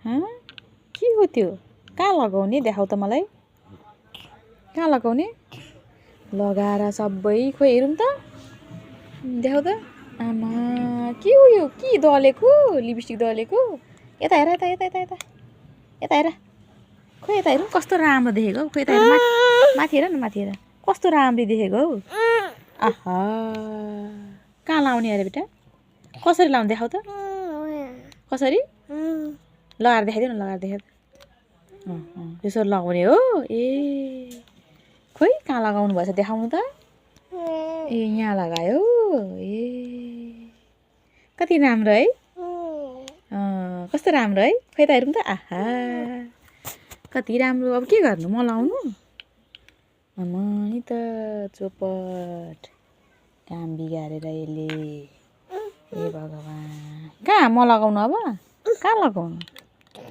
के हो त्यो कहाँ लगाउने देखाउ त मलाई कहाँ लगाउने लगाएर सबै खोइ हेरौँ त देखाउ त आमा के हो यो के दलेको लिपस्टिक दलेको यता हेर यता यता यता यता यता हेर खोइ यता हेरौँ कस्तो राम्रो देखेको हौ खोइ यता हेर माथि हेर न माथि हेर कस्तो राम्ररी देखेको हौ आहा कहाँ लाउने अरे बेटा कसरी लाउने देखाउ त कसरी लगाएर देखाइदेऊ न लगाएर देखाइदेऊ त्यसरी लगाउने हो ए खोइ कहाँ लगाउनु भएछ देखाउनु त ए यहाँ लगायो ए कति राम्रो है कस्तो राम्रो है खोइ त हेरौँ त आहा कति राम्रो अब के गर्नु म लाउनु आमा नि त चोपट काम बिगारेर यसले ए भगवान् कहाँ म लगाउनु अब कहाँ लगाउनु